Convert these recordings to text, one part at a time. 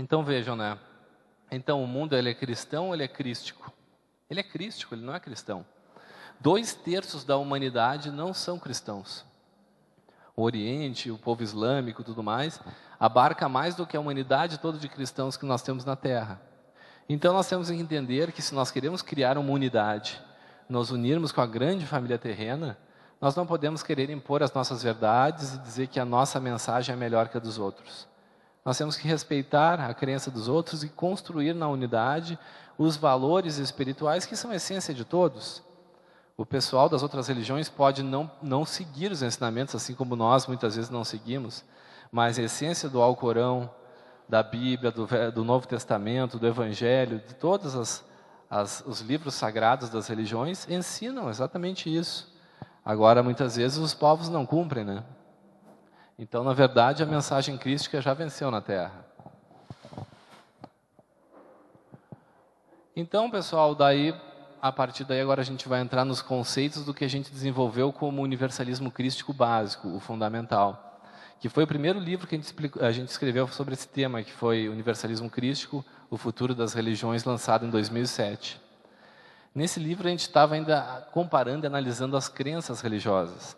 Então vejam, né? Então o mundo, ele é cristão ou ele é crístico? Ele é crístico, ele não é cristão. 2/3 da humanidade não são cristãos. O Oriente, o povo islâmico e tudo mais, abarca mais do que a humanidade toda de cristãos que nós temos na Terra. Então nós temos que entender que se nós queremos criar uma unidade, nos unirmos com a grande família terrena, nós não podemos querer impor as nossas verdades e dizer que a nossa mensagem é melhor que a dos outros. Nós temos que respeitar a crença dos outros e construir na unidade os valores espirituais que são a essência de todos. O pessoal das outras religiões pode não seguir os ensinamentos, assim como nós muitas vezes não seguimos, mas a essência do Alcorão, da Bíblia, do Novo Testamento, do Evangelho, de todos os livros sagrados das religiões ensinam exatamente isso. Agora, muitas vezes, os povos não cumprem, né? Então, na verdade, a mensagem crística já venceu na Terra. Então, pessoal, a partir daí, agora a gente vai entrar nos conceitos do que a gente desenvolveu como universalismo crístico básico, o fundamental, que foi o primeiro livro que a gente escreveu sobre esse tema, que foi Universalismo Crístico, o futuro das religiões, lançado em 2007. Nesse livro, a gente estava ainda comparando e analisando as crenças religiosas.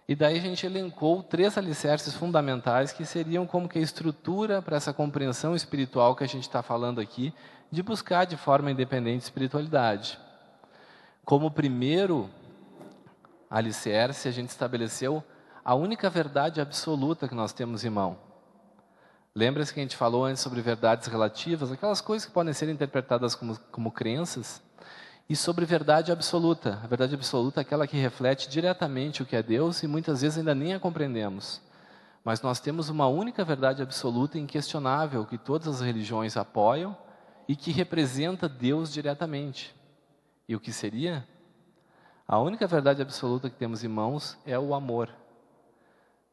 E daí a gente elencou 3 alicerces fundamentais que seriam como que a estrutura para essa compreensão espiritual que a gente está falando aqui, de buscar de forma independente espiritualidade. Como primeiro alicerce, a gente estabeleceu a única verdade absoluta que nós temos em mão. Lembra-se que a gente falou antes sobre verdades relativas, aquelas coisas que podem ser interpretadas como crenças, e sobre verdade absoluta. A verdade absoluta é aquela que reflete diretamente o que é Deus e muitas vezes ainda nem a compreendemos. Mas nós temos uma única verdade absoluta e inquestionável que todas as religiões apoiam e que representa Deus diretamente. E o que seria? A única verdade absoluta que temos em mãos é o amor.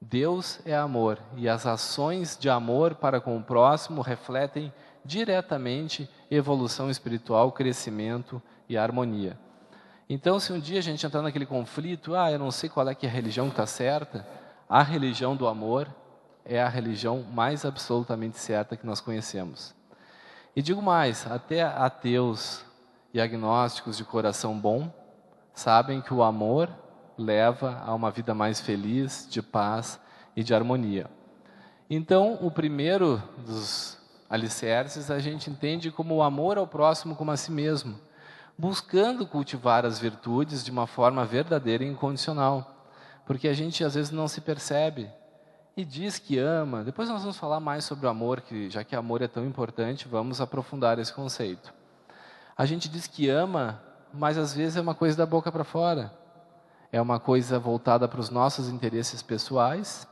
Deus é amor e as ações de amor para com o próximo refletem diretamente evolução espiritual, crescimento e harmonia. Então, se um dia a gente entrar naquele conflito, eu não sei qual é que é a religião que está certa, a religião do amor é a religião mais absolutamente certa que nós conhecemos. E digo mais, até ateus e agnósticos de coração bom sabem que o amor leva a uma vida mais feliz, de paz e de harmonia. Então, o primeiro dos alicerces a gente entende como o amor ao próximo como a si mesmo, buscando cultivar as virtudes de uma forma verdadeira e incondicional, porque a gente às vezes não se percebe e diz que ama. Depois nós vamos falar mais sobre o amor, que já que amor é tão importante, vamos aprofundar esse conceito. A gente diz que ama, mas às vezes é uma coisa da boca para fora. É uma coisa voltada para os nossos interesses pessoais,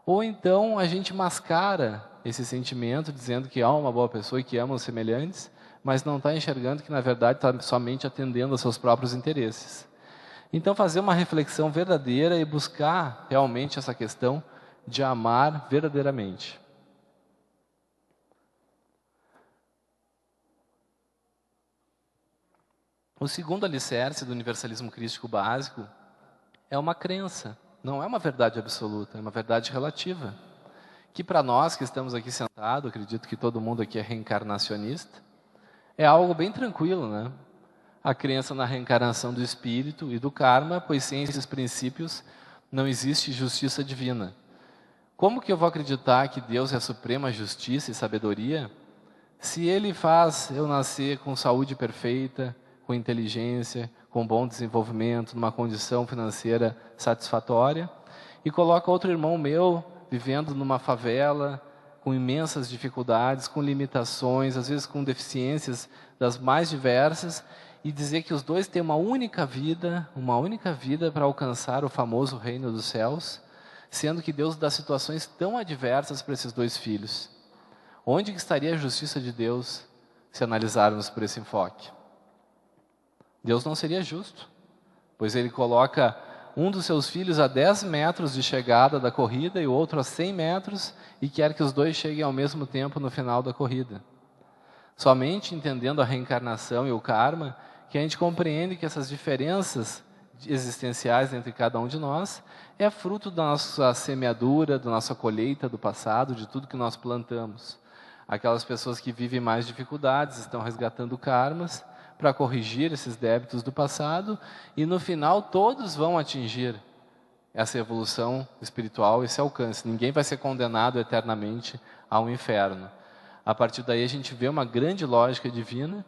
ou então a gente mascara esse sentimento dizendo que é uma boa pessoa e que ama os semelhantes, mas não está enxergando que na verdade está somente atendendo aos seus próprios interesses. Então fazer uma reflexão verdadeira e buscar realmente essa questão de amar verdadeiramente. O segundo alicerce do universalismo crístico básico é uma crença, não é uma verdade absoluta, é uma verdade relativa. Que para nós que estamos aqui sentados, acredito que todo mundo aqui é reencarnacionista, é algo bem tranquilo, né? A crença na reencarnação do espírito e do karma, pois sem esses princípios não existe justiça divina. Como que eu vou acreditar que Deus é a suprema justiça e sabedoria, se Ele faz eu nascer com saúde perfeita, com inteligência, com bom desenvolvimento, numa condição financeira satisfatória, e coloca outro irmão meu vivendo numa favela, com imensas dificuldades, com limitações, às vezes com deficiências das mais diversas, e dizer que os dois têm uma única vida para alcançar o famoso reino dos céus, sendo que Deus dá situações tão adversas para esses dois filhos. Onde que estaria a justiça de Deus se analisarmos por esse enfoque? Deus não seria justo, pois Ele coloca um dos seus filhos a 10 metros de chegada da corrida e o outro a 100 metros e quer que os dois cheguem ao mesmo tempo no final da corrida. Somente entendendo a reencarnação e o karma que a gente compreende que essas diferenças existenciais entre cada um de nós, é fruto da nossa semeadura, da nossa colheita do passado, de tudo que nós plantamos. Aquelas pessoas que vivem mais dificuldades estão resgatando karmas para corrigir esses débitos do passado, e no final todos vão atingir essa evolução espiritual, esse alcance. Ninguém vai ser condenado eternamente ao inferno. A partir daí a gente vê uma grande lógica divina,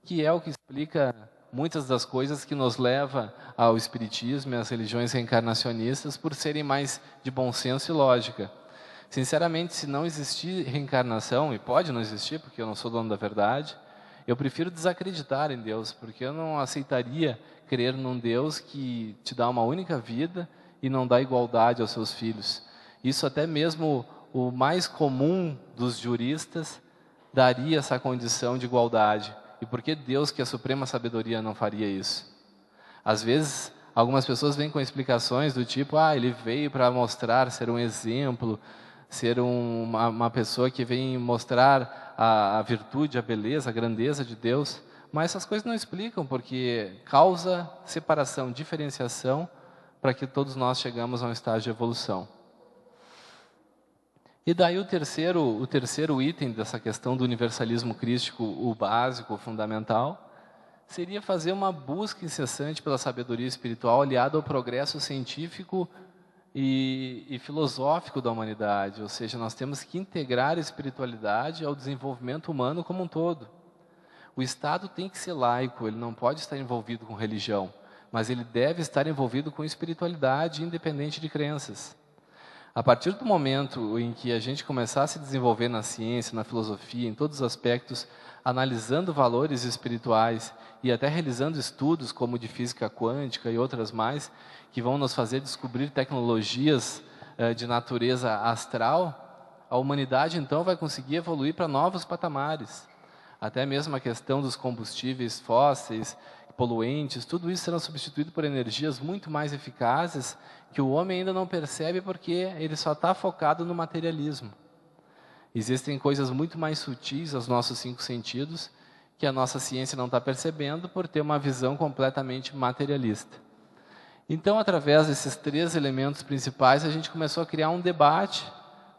que é o que explica muitas das coisas que nos leva ao espiritismo e às religiões reencarnacionistas, por serem mais de bom senso e lógica. Sinceramente, se não existir reencarnação, e pode não existir, porque eu não sou dono da verdade, eu prefiro desacreditar em Deus, porque eu não aceitaria crer num Deus que te dá uma única vida e não dá igualdade aos seus filhos. Isso até mesmo o mais comum dos juristas daria essa condição de igualdade. E por que Deus, que é a suprema sabedoria, não faria isso? Às vezes, algumas pessoas vêm com explicações do tipo, ele veio para mostrar, ser um exemplo, ser uma pessoa que vem mostrar a virtude, a beleza, a grandeza de Deus. Mas essas coisas não explicam, porque causa separação, diferenciação, para que todos nós chegamos a um estágio de evolução. E daí o terceiro item dessa questão do universalismo crístico, o básico, o fundamental, seria fazer uma busca incessante pela sabedoria espiritual aliada ao progresso científico e filosófico da humanidade. Ou seja, nós temos que integrar a espiritualidade ao desenvolvimento humano como um todo. O Estado tem que ser laico, ele não pode estar envolvido com religião, mas ele deve estar envolvido com espiritualidade, independente de crenças. A partir do momento em que a gente começar a se desenvolver na ciência, na filosofia, em todos os aspectos, analisando valores espirituais e até realizando estudos como de física quântica e outras mais, que vão nos fazer descobrir tecnologias de natureza astral, a humanidade então vai conseguir evoluir para novos patamares. Até mesmo a questão dos combustíveis fósseis, poluentes, tudo isso será substituído por energias muito mais eficazes que o homem ainda não percebe porque ele só está focado no materialismo. Existem coisas muito mais sutis aos nossos 5 sentidos que a nossa ciência não está percebendo por ter uma visão completamente materialista. Então, através desses 3 elementos principais, a gente começou a criar um debate,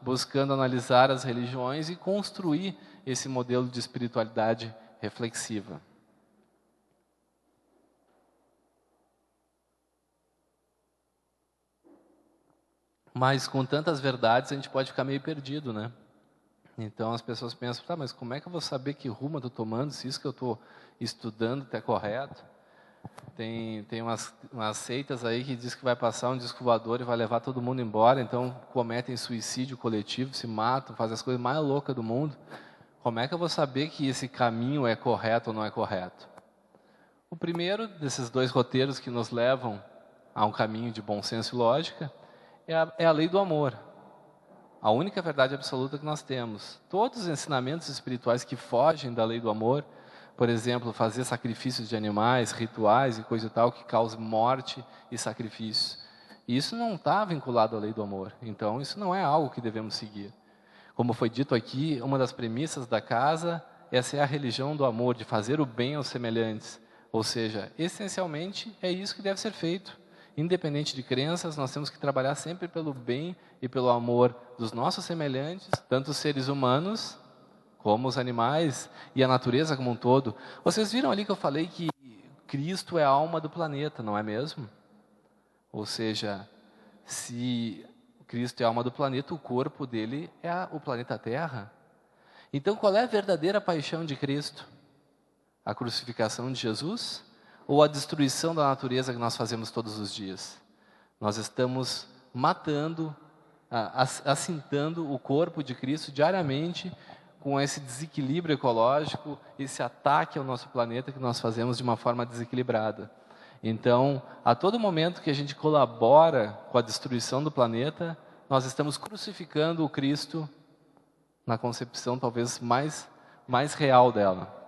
buscando analisar as religiões e construir esse modelo de espiritualidade reflexiva. Mas com tantas verdades a gente pode ficar meio perdido, né? Então as pessoas pensam, mas como é que eu vou saber que rumo eu estou tomando, se isso que eu estou estudando está correto? Tem umas seitas aí que diz que vai passar um disco voador e vai levar todo mundo embora, então cometem suicídio coletivo, se matam, fazem as coisas mais loucas do mundo. Como é que eu vou saber que esse caminho é correto ou não é correto? O primeiro desses 2 roteiros que nos levam a um caminho de bom senso e lógica é a lei do amor. A única verdade absoluta que nós temos. Todos os ensinamentos espirituais que fogem da lei do amor, por exemplo, fazer sacrifícios de animais, rituais e coisa e tal, que causam morte e sacrifício. Isso não está vinculado à lei do amor. Então, isso não é algo que devemos seguir. Como foi dito aqui, uma das premissas da casa é ser a religião do amor, de fazer o bem aos semelhantes. Ou seja, essencialmente, é isso que deve ser feito. Independente de crenças, nós temos que trabalhar sempre pelo bem e pelo amor dos nossos semelhantes, tanto os seres humanos, como os animais e a natureza como um todo. Vocês viram ali que eu falei que Cristo é a alma do planeta, não é mesmo? Ou seja, se Cristo é a alma do planeta, o corpo dele é o planeta Terra. Então, qual é a verdadeira paixão de Cristo? A crucificação de Jesus? Ou a destruição da natureza que nós fazemos todos os dias? Nós estamos matando, acintando o corpo de Cristo diariamente com esse desequilíbrio ecológico, esse ataque ao nosso planeta que nós fazemos de uma forma desequilibrada. Então, a todo momento que a gente colabora com a destruição do planeta, nós estamos crucificando o Cristo na concepção talvez mais real dela.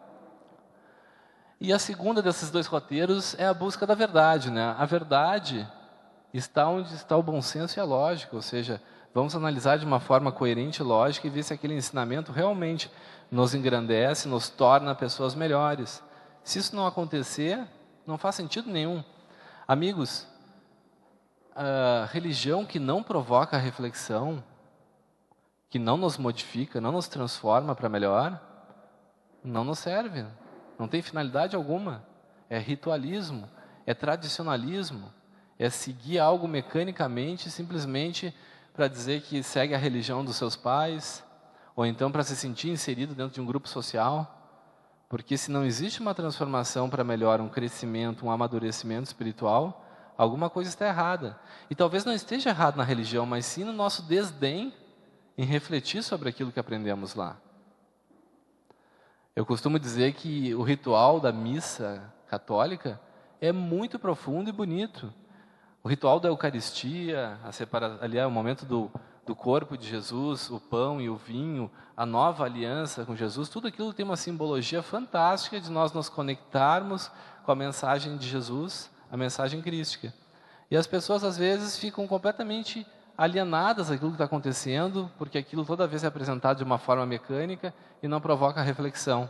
E a segunda desses 2 roteiros é a busca da verdade, né? A verdade está onde está o bom senso e a lógica, ou seja, vamos analisar de uma forma coerente e lógica e ver se aquele ensinamento realmente nos engrandece, nos torna pessoas melhores. Se isso não acontecer, não faz sentido nenhum. Amigos, a religião que não provoca a reflexão, que não nos modifica, não nos transforma para melhor, não nos serve, não tem finalidade alguma. É ritualismo, é tradicionalismo, é seguir algo mecanicamente, simplesmente para dizer que segue a religião dos seus pais, ou então para se sentir inserido dentro de um grupo social. Porque se não existe uma transformação para melhor, um crescimento, um amadurecimento espiritual, alguma coisa está errada. E talvez não esteja errado na religião, mas sim no nosso desdém em refletir sobre aquilo que aprendemos lá. Eu costumo dizer que o ritual da missa católica é muito profundo e bonito. O ritual da Eucaristia, ali é o momento do corpo de Jesus, o pão e o vinho, a nova aliança com Jesus, tudo aquilo tem uma simbologia fantástica de nós nos conectarmos com a mensagem de Jesus, a mensagem crística. E as pessoas às vezes ficam completamente alienadas daquilo que está acontecendo, porque aquilo toda vez é apresentado de uma forma mecânica e não provoca reflexão.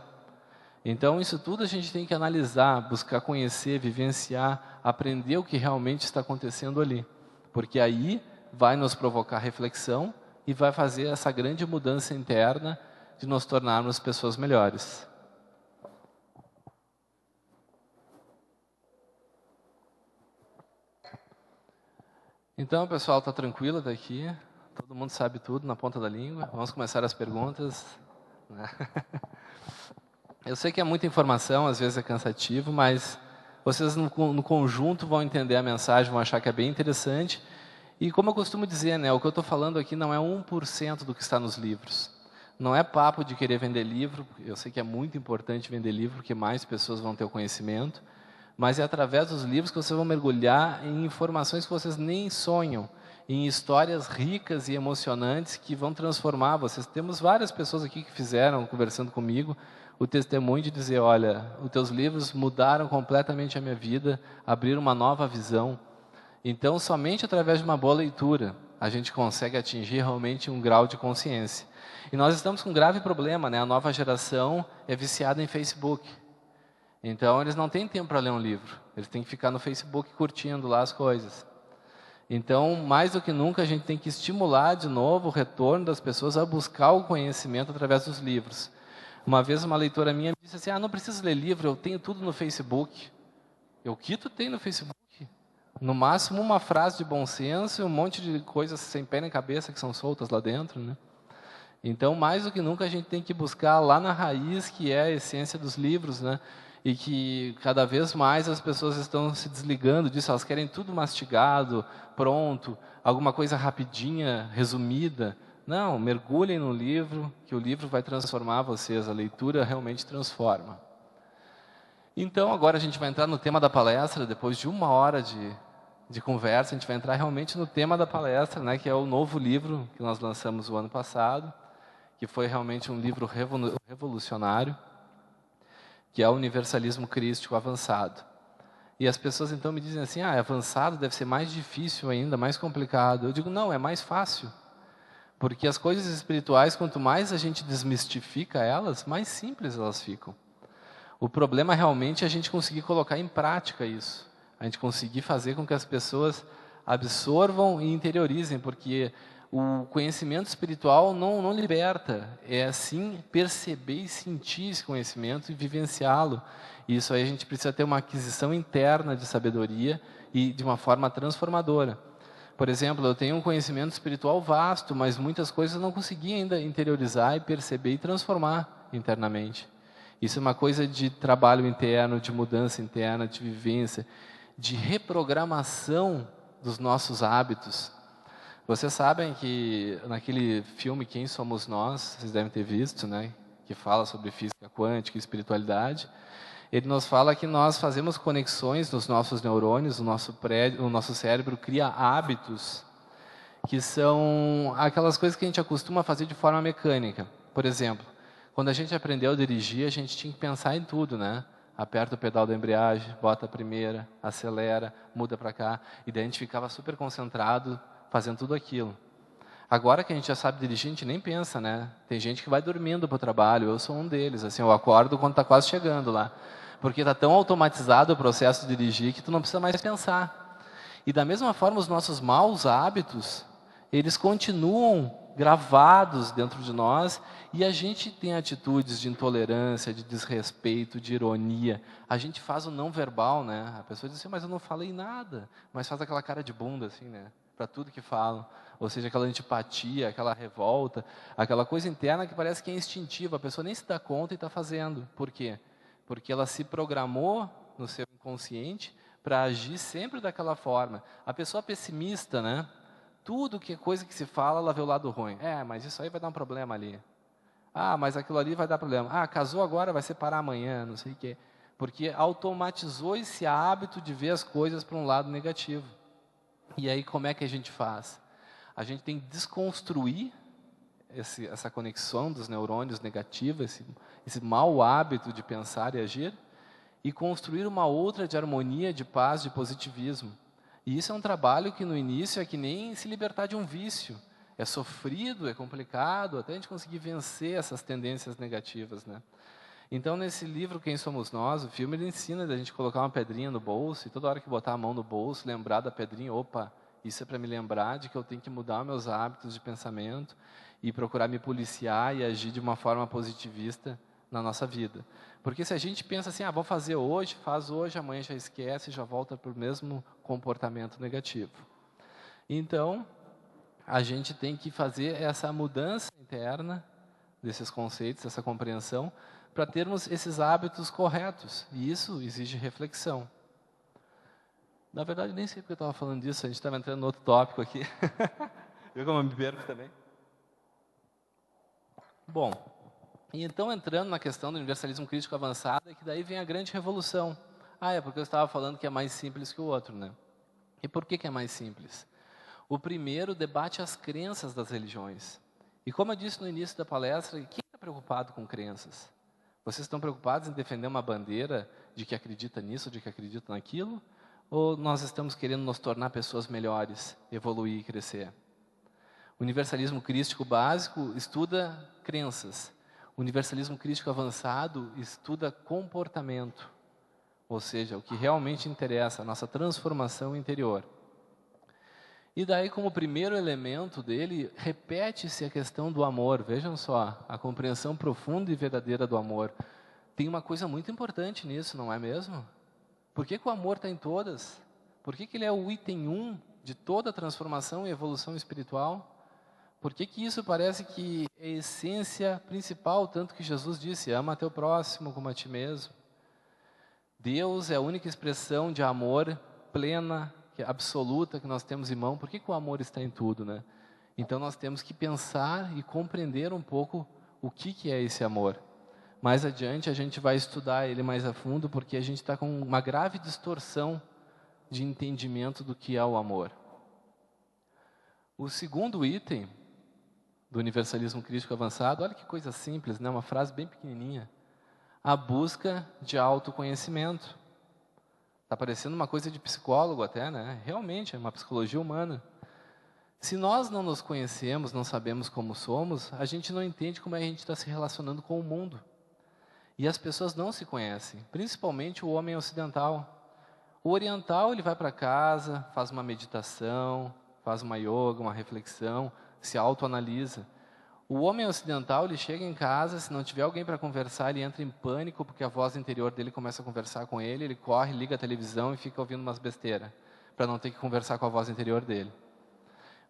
Então isso tudo a gente tem que analisar, buscar conhecer, vivenciar, aprender o que realmente está acontecendo ali. Porque aí vai nos provocar reflexão e vai fazer essa grande mudança interna de nos tornarmos pessoas melhores. Então, pessoal, está tranquilo daqui? Todo mundo sabe tudo na ponta da língua? Vamos começar as perguntas. Eu sei que é muita informação, às vezes é cansativo, mas vocês no conjunto vão entender a mensagem, vão achar que é bem interessante. E como eu costumo dizer, né, o que eu estou falando aqui não é 1% do que está nos livros. Não é papo de querer vender livro, eu sei que é muito importante vender livro, porque mais pessoas vão ter o conhecimento, mas é através dos livros que vocês vão mergulhar em informações que vocês nem sonham, em histórias ricas e emocionantes que vão transformar vocês. Temos várias pessoas aqui que fizeram, conversando comigo, o testemunho de dizer, olha, os teus livros mudaram completamente a minha vida, abriram uma nova visão. Então, somente através de uma boa leitura, a gente consegue atingir realmente um grau de consciência. E nós estamos com um grave problema, né? A nova geração é viciada em Facebook. Então, eles não têm tempo para ler um livro. Eles têm que ficar no Facebook curtindo lá as coisas. Então, mais do que nunca, a gente tem que estimular de novo o retorno das pessoas a buscar o conhecimento através dos livros. Uma vez uma leitora minha me disse assim, não preciso ler livro, eu tenho tudo no Facebook. O que tu tem no Facebook? No máximo uma frase de bom senso e um monte de coisas sem pé nem cabeça que são soltas lá dentro, né? Então, mais do que nunca, a gente tem que buscar lá na raiz, que é a essência dos livros, né? E que cada vez mais as pessoas estão se desligando disso, elas querem tudo mastigado, pronto, alguma coisa rapidinha, resumida. Não, mergulhem no livro, que o livro vai transformar vocês, a leitura realmente transforma. Então, agora a gente vai entrar no tema da palestra, depois de 1 hora de conversa, a gente vai entrar realmente no tema da palestra, né, que é o novo livro que nós lançamos o ano passado, que foi realmente um livro revolucionário, que é o Universalismo Crístico Avançado. E as pessoas então me dizem assim, avançado deve ser mais difícil ainda, mais complicado. Eu digo, não, é mais fácil. Porque as coisas espirituais, quanto mais a gente desmistifica elas, mais simples elas ficam. O problema realmente é a gente conseguir colocar em prática isso. A gente conseguir fazer com que as pessoas absorvam e interiorizem, porque o conhecimento espiritual não liberta, é sim perceber e sentir esse conhecimento e vivenciá-lo. Isso aí a gente precisa ter uma aquisição interna de sabedoria e de uma forma transformadora. Por exemplo, eu tenho um conhecimento espiritual vasto, mas muitas coisas eu não consegui ainda interiorizar e perceber e transformar internamente. Isso é uma coisa de trabalho interno, de mudança interna, de vivência, de reprogramação dos nossos hábitos. Vocês sabem que naquele filme Quem Somos Nós, vocês devem ter visto, né, que fala sobre física quântica e espiritualidade, ele nos fala que nós fazemos conexões nos nossos neurônios, o nosso cérebro cria hábitos que são aquelas coisas que a gente acostuma a fazer de forma mecânica. Por exemplo, quando a gente aprendeu a dirigir, a gente tinha que pensar em tudo, né? Aperta o pedal da embreagem, bota a primeira, acelera, muda para cá, e daí a gente ficava super concentrado fazendo tudo aquilo. Agora que a gente já sabe dirigir, a gente nem pensa, né? Tem gente que vai dormindo para o trabalho, eu sou um deles, assim, eu acordo quando está quase chegando lá. Porque está tão automatizado o processo de dirigir que tu não precisa mais pensar. E da mesma forma, os nossos maus hábitos, eles continuam gravados dentro de nós e a gente tem atitudes de intolerância, de desrespeito, de ironia. A gente faz o não verbal, né? A pessoa diz assim, mas eu não falei nada. Mas faz aquela cara de bunda, assim, né? Para tudo que falam. Ou seja, aquela antipatia, aquela revolta, aquela coisa interna que parece que é instintiva. A pessoa nem se dá conta e está fazendo. Por quê? Porque ela se programou no seu inconsciente para agir sempre daquela forma. A pessoa pessimista, né? Tudo que é coisa que se fala, ela vê o lado ruim. Mas isso aí vai dar um problema ali. Mas aquilo ali vai dar problema. Casou agora, vai separar amanhã, não sei o quê. Porque automatizou esse hábito de ver as coisas para um lado negativo. E aí, como é que a gente faz? A gente tem que desconstruir essa conexão dos neurônios negativos, esse mau hábito de pensar e agir, e construir uma outra de harmonia, de paz, de positivismo. E isso é um trabalho que no início é que nem se libertar de um vício. É sofrido, é complicado, até a gente conseguir vencer essas tendências negativas, né? Então, nesse livro, Quem Somos Nós, o filme, ele ensina a gente colocar uma pedrinha no bolso, e toda hora que botar a mão no bolso, lembrar da pedrinha, opa, isso é para me lembrar de que eu tenho que mudar meus hábitos de pensamento e procurar me policiar e agir de uma forma positivista na nossa vida. Porque se a gente pensa assim, vou fazer hoje, faz hoje, amanhã já esquece, já volta para o mesmo comportamento negativo. Então, a gente tem que fazer essa mudança interna desses conceitos, essa compreensão, para termos esses hábitos corretos. E isso exige reflexão. Na verdade, nem sei porque eu estava falando disso, a gente estava entrando no outro tópico aqui. Eu como me perco também. Bom, e então entrando na questão do universalismo crítico avançado, é que daí vem a grande revolução. É porque eu estava falando que é mais simples que o outro, né? E por que é mais simples? O primeiro debate as crenças das religiões. E como eu disse no início da palestra, quem está preocupado com crenças? Vocês estão preocupados em defender uma bandeira de que acredita nisso, de que acredita naquilo? Ou nós estamos querendo nos tornar pessoas melhores, evoluir e crescer? O universalismo crístico básico estuda crenças. O universalismo crístico avançado estuda comportamento. Ou seja, o que realmente interessa, a nossa transformação interior. E daí, como primeiro elemento dele, repete-se a questão do amor. Vejam só, a compreensão profunda e verdadeira do amor. Tem uma coisa muito importante nisso, não é mesmo? Por que o amor está em todas? Por que ele é o item 1 de toda a transformação e evolução espiritual? Por que isso parece que é a essência principal, tanto que Jesus disse, ama teu próximo como a ti mesmo? Deus é a única expressão de amor plena, absoluta que nós temos em mão. Por que o amor está em tudo, né? Então nós temos que pensar e compreender um pouco o que é esse amor. Mais adiante a gente vai estudar ele mais a fundo, porque a gente está com uma grave distorção de entendimento do que é o amor. O segundo item do universalismo crítico avançado, olha que coisa simples, né? Uma frase bem pequenininha. A busca de autoconhecimento. Está parecendo uma coisa de psicólogo até, né? Realmente, é uma psicologia humana. Se nós não nos conhecemos, não sabemos como somos, a gente não entende como é que a gente está se relacionando com o mundo. E as pessoas não se conhecem, principalmente o homem ocidental. O oriental, ele vai para casa, faz uma meditação, faz uma yoga, uma reflexão, se autoanalisa. O homem ocidental, ele chega em casa, se não tiver alguém para conversar, ele entra em pânico, porque a voz interior dele começa a conversar com ele, ele corre, liga a televisão e fica ouvindo umas besteiras, para não ter que conversar com a voz interior dele.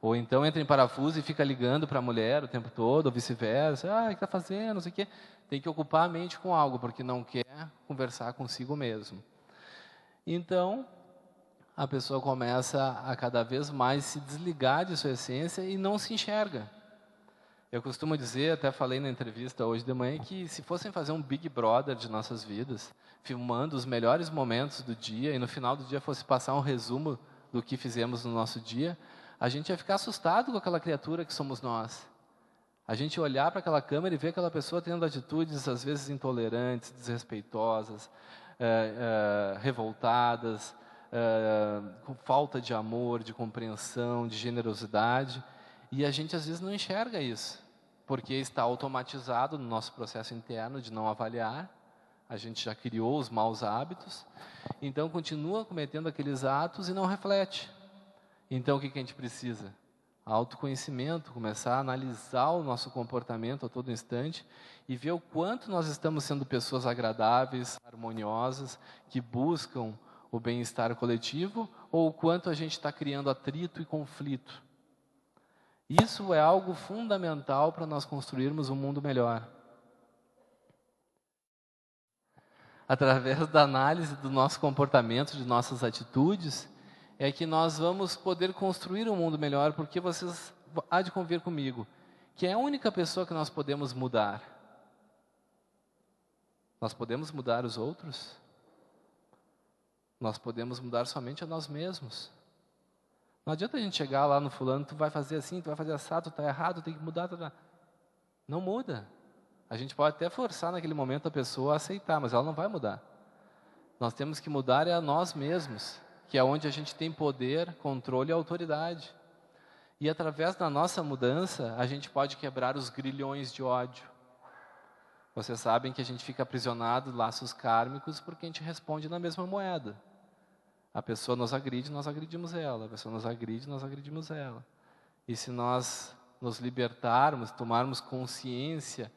Ou então entra em parafuso e fica ligando para a mulher o tempo todo, ou vice-versa. O que está fazendo, não sei o quê. Tem que ocupar a mente com algo, porque não quer conversar consigo mesmo. Então, a pessoa começa a cada vez mais se desligar de sua essência e não se enxerga. Eu costumo dizer, até falei na entrevista hoje de manhã, que se fossem fazer um Big Brother de nossas vidas, filmando os melhores momentos do dia, e no final do dia fosse passar um resumo do que fizemos no nosso dia, a gente ia ficar assustado com aquela criatura que somos nós. A gente ia olhar para aquela câmera e ver aquela pessoa tendo atitudes, às vezes, intolerantes, desrespeitosas, revoltadas, com falta de amor, de compreensão, de generosidade. E a gente, às vezes, não enxerga isso, porque está automatizado no nosso processo interno de não avaliar, a gente já criou os maus hábitos, então continua cometendo aqueles atos e não reflete. Então o que a gente precisa? Autoconhecimento, começar a analisar o nosso comportamento a todo instante e ver o quanto nós estamos sendo pessoas agradáveis, harmoniosas, que buscam o bem-estar coletivo, ou o quanto a gente está criando atrito e conflito. Isso é algo fundamental para nós construirmos um mundo melhor. Através da análise do nosso comportamento, de nossas atitudes, é que nós vamos poder construir um mundo melhor, porque vocês há de convir comigo, que é a única pessoa que nós podemos mudar. Nós podemos mudar os outros? Nós podemos mudar somente a nós mesmos. Não adianta a gente chegar lá no fulano, tu vai fazer assim, tu vai fazer assado, tu está errado, tem que mudar. Não muda. A gente pode até forçar naquele momento a pessoa a aceitar, mas ela não vai mudar. Nós temos que mudar a nós mesmos, que é onde a gente tem poder, controle e autoridade. E através da nossa mudança, a gente pode quebrar os grilhões de ódio. Vocês sabem que a gente fica aprisionado em laços kármicos porque a gente responde na mesma moeda. A pessoa nos agride, nós agredimos ela. A pessoa nos agride, nós agredimos ela. E se nós nos libertarmos, tomarmos consciência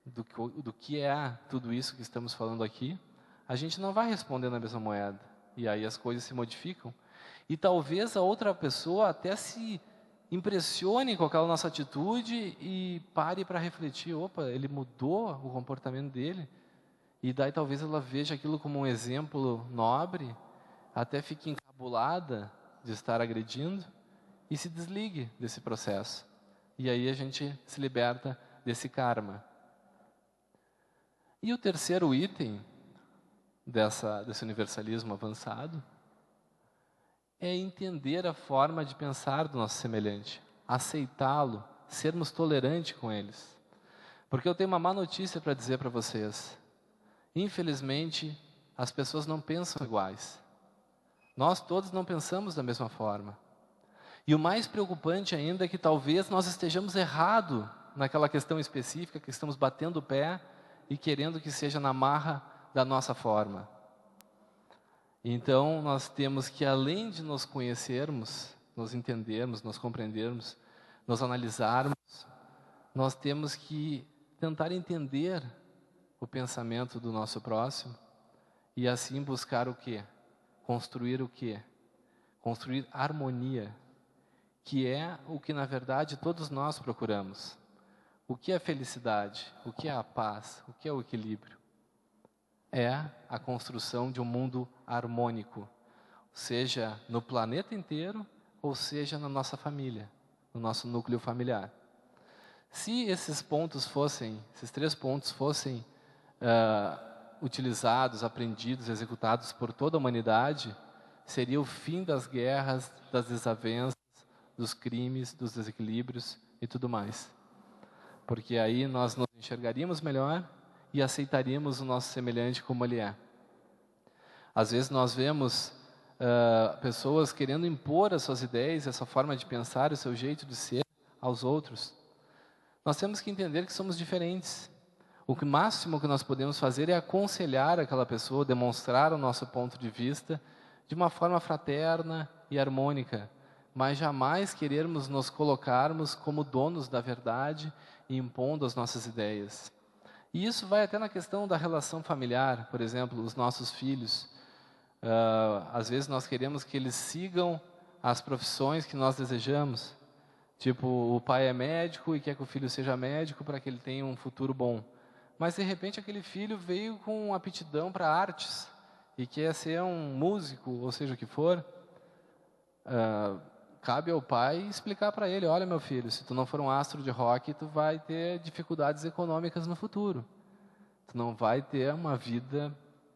do que é tudo isso que estamos falando aqui, a gente não vai responder na mesma moeda. E aí as coisas se modificam. E talvez a outra pessoa até se impressione com aquela nossa atitude e pare para refletir. Opa, ele mudou o comportamento dele. E daí talvez ela veja aquilo como um exemplo nobre, até fique encabulada de estar agredindo e se desligue desse processo. E aí a gente se liberta desse karma. E o terceiro item desse universalismo avançado é entender a forma de pensar do nosso semelhante, aceitá-lo, sermos tolerantes com eles. Porque eu tenho uma má notícia para dizer para vocês. Infelizmente, as pessoas não pensam iguais. Nós todos não pensamos da mesma forma. E o mais preocupante ainda é que talvez nós estejamos errados naquela questão específica, que estamos batendo o pé e querendo que seja na marra da nossa forma. Então, nós temos que, além de nos conhecermos, nos entendermos, nos compreendermos, nos analisarmos, nós temos que tentar entender o pensamento do nosso próximo e assim buscar o quê? Construir o quê? Construir harmonia, que é o que na verdade todos nós procuramos. O que é felicidade? O que é a paz? O que é o equilíbrio? É a construção de um mundo harmônico, seja no planeta inteiro ou seja na nossa família, no nosso núcleo familiar. Se esses três pontos fossem utilizados, aprendidos, executados por toda a humanidade, seria o fim das guerras, das desavenças, dos crimes, dos desequilíbrios e tudo mais. Porque aí nós nos enxergaríamos melhor e aceitaríamos o nosso semelhante como ele é. Às vezes nós vemos pessoas querendo impor as suas ideias, a sua forma de pensar, o seu jeito de ser aos outros. Nós temos que entender que somos diferentes. O máximo que nós podemos fazer é aconselhar aquela pessoa, demonstrar o nosso ponto de vista de uma forma fraterna e harmônica, mas jamais querermos nos colocarmos como donos da verdade e impondo as nossas ideias. E isso vai até na questão da relação familiar, por exemplo, os nossos filhos. Às vezes nós queremos que eles sigam as profissões que nós desejamos. Tipo, o pai é médico e quer que o filho seja médico para que ele tenha um futuro bom. Mas de repente aquele filho veio com aptidão para artes e quer ser um músico, ou seja o que for. Cabe ao pai explicar para ele: olha, meu filho, se tu não for um astro de rock, tu vai ter dificuldades econômicas no futuro. Tu não vai ter uma vida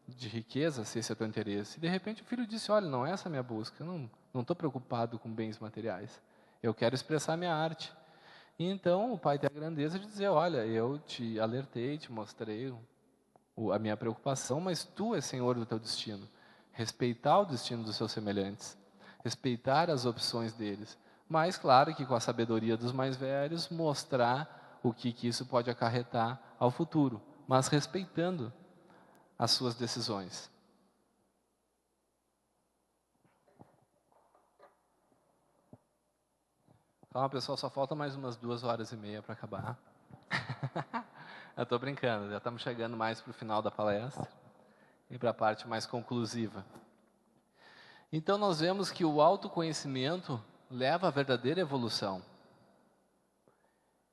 de riqueza, se esse é o teu interesse. E de repente o filho disse: olha, não é essa a minha busca, eu não estou preocupado com bens materiais. Eu quero expressar minha arte. E então o pai tem a grandeza de dizer: olha, eu te alertei, te mostrei a minha preocupação, mas tu és senhor do teu destino. Respeitar o destino dos seus semelhantes. Respeitar as opções deles. Mas, claro, que com a sabedoria dos mais velhos, mostrar o que isso pode acarretar ao futuro. Mas respeitando as suas decisões. Calma, pessoal, só falta mais umas 2h30 para acabar. Eu estou brincando, já estamos chegando mais para o final da palestra e para a parte mais conclusiva. Então, nós vemos que o autoconhecimento leva à verdadeira evolução.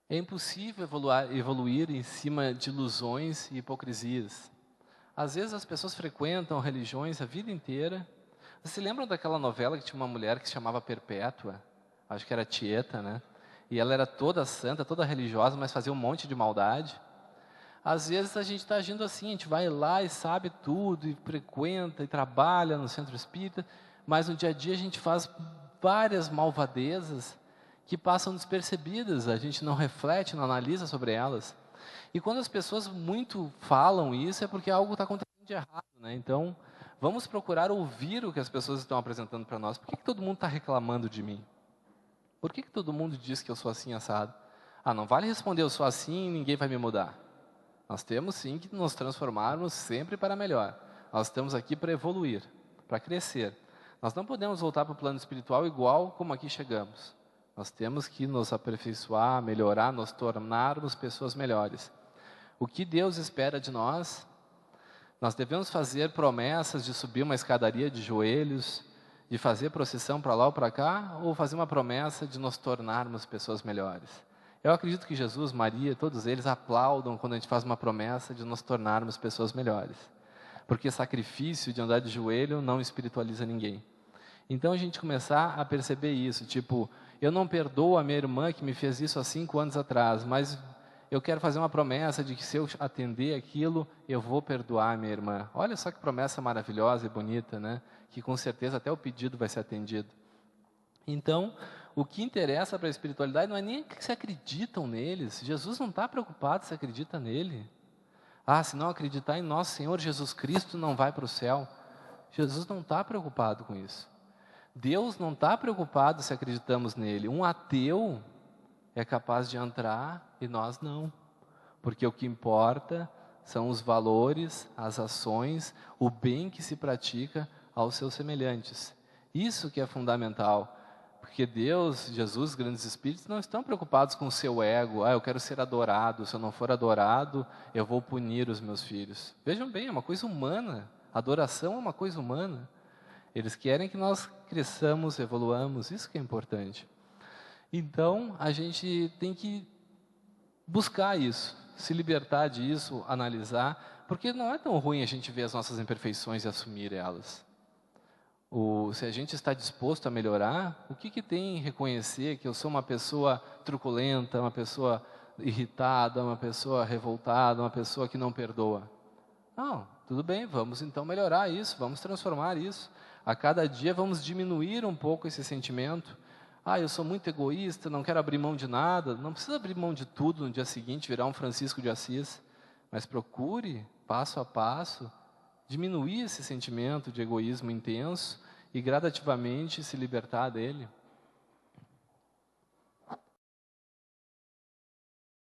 É impossível evoluir em cima de ilusões e hipocrisias. Às vezes as pessoas frequentam religiões a vida inteira. Vocês se lembram daquela novela que tinha uma mulher que se chamava Perpétua? Acho que era Tieta, né? E ela era toda santa, toda religiosa, mas fazia um monte de maldade. Às vezes a gente está agindo assim, a gente vai lá e sabe tudo, e frequenta, e trabalha no centro espírita, mas no dia a dia a gente faz várias malvadezas que passam despercebidas, a gente não reflete, não analisa sobre elas. E quando as pessoas muito falam isso, é porque algo está acontecendo de errado, né? Então, vamos procurar ouvir o que as pessoas estão apresentando para nós. Por que todo mundo está reclamando de mim? Por que todo mundo diz que eu sou assim, assado? Ah, não vale responder, eu sou assim e ninguém vai me mudar. Nós temos sim que nos transformarmos sempre para melhor. Nós estamos aqui para evoluir, para crescer. Nós não podemos voltar para o plano espiritual igual como aqui chegamos. Nós temos que nos aperfeiçoar, melhorar, nos tornarmos pessoas melhores. O que Deus espera de nós? Nós devemos fazer promessas de subir uma escadaria de joelhos, de fazer procissão para lá ou para cá, ou fazer uma promessa de nos tornarmos pessoas melhores? Eu acredito que Jesus, Maria, todos eles aplaudam quando a gente faz uma promessa de nos tornarmos pessoas melhores. Porque sacrifício de andar de joelho não espiritualiza ninguém. Então a gente começar a perceber isso, tipo, eu não perdoo a minha irmã que me fez isso há 5 anos atrás, mas eu quero fazer uma promessa de que se eu atender aquilo, eu vou perdoar a minha irmã. Olha só que promessa maravilhosa e bonita, né? Que com certeza até o pedido vai ser atendido. Então, o que interessa para a espiritualidade não é nem que se acreditam neles. Jesus não está preocupado se acredita nele. Ah, se não acreditar em nosso Senhor Jesus Cristo, não vai para o céu. Jesus não está preocupado com isso. Deus não está preocupado se acreditamos nele. Um ateu é capaz de entrar e nós não. Porque o que importa são os valores, as ações, o bem que se pratica aos seus semelhantes. Isso que é fundamental. Porque Deus, Jesus, grandes espíritos, não estão preocupados com o seu ego. Ah, eu quero ser adorado. Se eu não for adorado, eu vou punir os meus filhos. Vejam bem, é uma coisa humana. Adoração é uma coisa humana. Eles querem que nós cresçamos, evoluamos. Isso que é importante. Então, a gente tem que buscar isso, se libertar disso, analisar. Porque não é tão ruim a gente ver as nossas imperfeições e assumir elas. Se a gente está disposto a melhorar, o que tem em reconhecer que eu sou uma pessoa truculenta, uma pessoa irritada, uma pessoa revoltada, uma pessoa que não perdoa? Não, tudo bem, vamos então melhorar isso, vamos transformar isso. A cada dia vamos diminuir um pouco esse sentimento. Ah, eu sou muito egoísta, não quero abrir mão de nada. Não precisa abrir mão de tudo no dia seguinte, virar um Francisco de Assis. Mas procure, passo a passo, diminuir esse sentimento de egoísmo intenso e gradativamente se libertar dele.